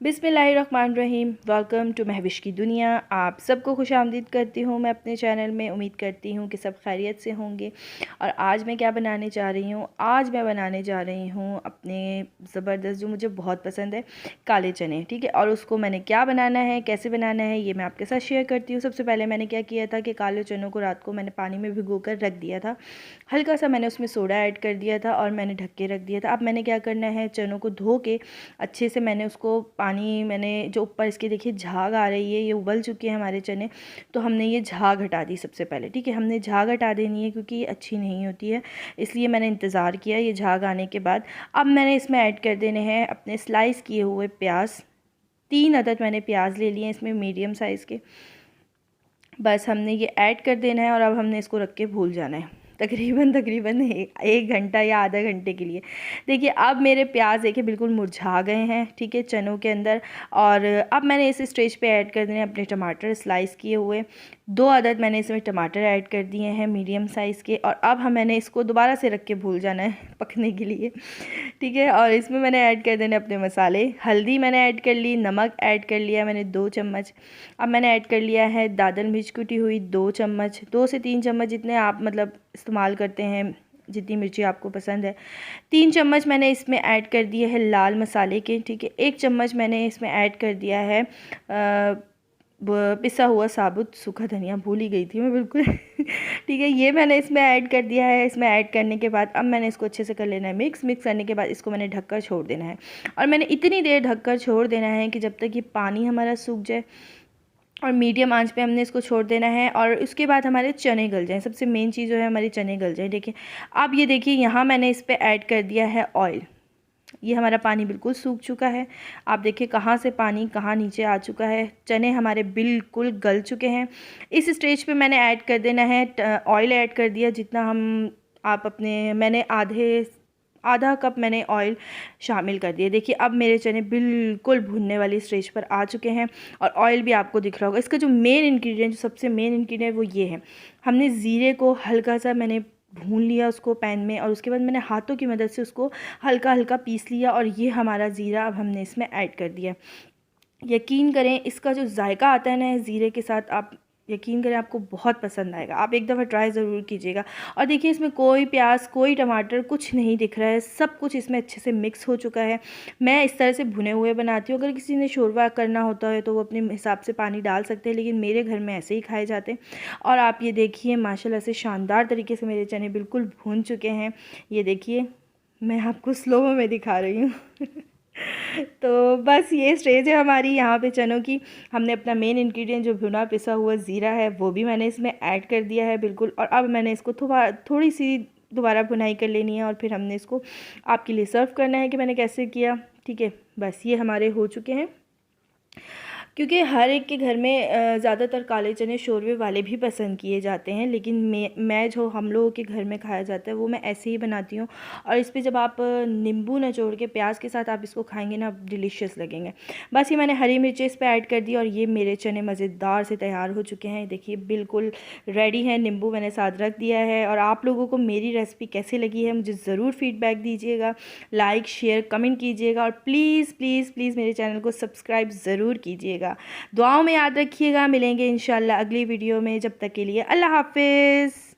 बिस्मिल्लाहिर्रहमानिर्रहीम। Welcome to Mahwish की दुनिया। आप सबको खुशामदीद करती हूँ मैं अपने चैनल में। उम्मीद करती हूँ कि सब खैरियत से होंगे। और आज मैं क्या बनाने जा रही हूँ, आज मैं बनाने जा रही हूँ अपने ज़बरदस्त, जो मुझे बहुत पसंद है, काले चने। ठीक है, और उसको मैंने क्या बनाना है, कैसे बनाना है, ये मैं आपके साथ शेयर करती हूँ। सबसे पहले मैंने क्या किया था कि काले चनों को रात को मैंने पानी में भिगो कर रख दिया था। हल्का सा मैंने उसमें सोडा ऐड कर दिया था और मैंने ढक के रख दिया था। अब मैंने क्या करना है, चनों को धो के अच्छे से मैंने उसको पानी, मैंने जो ऊपर इसके देखिए झाग आ रही है, ये उबल चुके हैं हमारे चने, तो हमने ये झाग हटा दी सबसे पहले। ठीक है, हमने झाग हटा देनी है क्योंकि ये अच्छी नहीं होती है, इसलिए मैंने इंतज़ार किया ये झाग आने के बाद। अब मैंने इसमें ऐड कर देने हैं अपने स्लाइस किए हुए प्याज। 3 अदद मैंने प्याज ले लिए हैं इसमें, मीडियम साइज़ के। बस हमने ये ऐड कर देना है और अब हमने इसको रख के भूल जाना है तकरीबन एक घंटा या आधा घंटे के लिए। देखिए अब मेरे प्याज देखिए बिल्कुल मुरझा गए हैं, ठीक है, चनों के अंदर। और अब मैंने इस स्टेज पे ऐड कर देने अपने टमाटर स्लाइस किए हुए। 2 अदद मैंने इसमें टमाटर ऐड कर दिए हैं मीडियम साइज़ के। और अब मैंने इसको दोबारा से रख के भूल जाना है पकने के लिए, ठीक है। और इसमें मैंने ऐड कर देने अपने मसाले। हल्दी मैंने ऐड कर ली, नमक ऐड कर लिया मैंने 2 चम्मच। अब मैंने ऐड कर लिया है दादन मिर्च कुटी हुई 2 चम्मच, 2 से 3 चम्मच जितने आप मतलब इस्तेमाल करते हैं, जितनी मिर्ची आपको पसंद है। 3 चम्मच मैंने इसमें ऐड कर दिए है लाल मसाले के, ठीक है। 1 चम्मच मैंने इसमें ऐड कर दिया है पिसा हुआ साबुत सूखा धनिया, भूल ही गई थी मैं बिल्कुल ठीक है, ये मैंने इसमें ऐड कर दिया है। इसमें ऐड करने के बाद अब मैंने इसको अच्छे से कर लेना है मिक्स करने के बाद इसको मैंने ढककर छोड़ देना है। और मैंने इतनी देर ढककर छोड़ देना है कि जब तक ये पानी हमारा सूख जाए, और मीडियम आंच पे हमने इसको छोड़ देना है। और उसके बाद हमारे चने गल जाएं, सबसे मेन चीज़ जो है हमारी चने गल जाएं। देखिए अब ये देखिए यहाँ मैंने इस पर ऐड कर दिया है ऑयल। ये हमारा पानी बिल्कुल सूख चुका है। आप देखिए कहाँ से पानी कहाँ नीचे आ चुका है, चने हमारे बिल्कुल गल चुके हैं। इस स्टेज पे मैंने ऐड कर देना है ऑयल ऐड कर दिया जितना हम आप अपने, मैंने आधा कप मैंने ऑयल शामिल कर दिया। देखिए अब मेरे चने बिल्कुल भुनने वाली स्टेज पर आ चुके हैं और ऑयल भी आपको दिख रहा होगा। इसका जो मेन इंग्रेडिएंट, जो सबसे मेन इंग्रेडिएंट वो ये है, हमने ज़ीरे को हल्का सा मैंने भून लिया उसको पैन में, और उसके बाद मैंने हाथों की मदद से उसको हल्का हल्का पीस लिया। और ये हमारा ज़ीरा अब हमने इसमें ऐड कर दिया। यकीन करें इसका जो जायका आता है ना ज़ीरे के साथ, आप यकीन करें आपको बहुत पसंद आएगा। आप एक दफ़ा ट्राई ज़रूर कीजिएगा। और देखिए इसमें कोई प्याज कोई टमाटर कुछ नहीं दिख रहा है, सब कुछ इसमें अच्छे से मिक्स हो चुका है। मैं इस तरह से भुने हुए बनाती हूँ। अगर किसी ने शोरबा करना होता है तो वो अपने हिसाब से पानी डाल सकते हैं, लेकिन मेरे घर में ऐसे ही खाए जाते हैं। और आप ये देखिए माशाल्लाह से शानदार तरीके से मेरे चने बिल्कुल भून चुके हैं। ये देखिए मैं आपको स्लो में दिखा रही हूँ तो बस ये स्टेज है हमारी यहाँ पे चनों की। हमने अपना मेन इंग्रेडिएंट जो भुना पिसा हुआ ज़ीरा है वो भी मैंने इसमें ऐड कर दिया है बिल्कुल। और अब मैंने इसको थोड़ी सी दोबारा भुनाई कर लेनी है और फिर हमने इसको आपके लिए सर्व करना है कि मैंने कैसे किया। ठीक है, बस ये हमारे हो चुके हैं। क्योंकि हर एक के घर में ज़्यादातर काले चने शोरबे वाले भी पसंद किए जाते हैं, लेकिन मैं जो हम लोगों के घर में खाया जाता है वो मैं ऐसे ही बनाती हूँ। और इस पे जब आप नींबू निचोड़ के प्याज के साथ आप इसको खाएंगे ना, डिलीशियस लगेंगे। बस ये मैंने हरी मिर्ची इस पर ऐड कर दी और ये मेरे चने मज़ेदार से तैयार हो चुके हैं। देखिए बिल्कुल रेडी हैं, नींबू मैंने साथ रख दिया है। और आप लोगों को मेरी रेसिपी कैसी लगी है मुझे ज़रूर फीडबैक दीजिएगा, लाइक शेयर कमेंट कीजिएगा। और प्लीज़ प्लीज़ प्लीज़ मेरे चैनल को सब्सक्राइब ज़रूर कीजिएगा। दुआओं में याद रखिएगा। मिलेंगे इंशाल्लाह अगली वीडियो में, जब तक के लिए अल्लाह हाफ़िज़।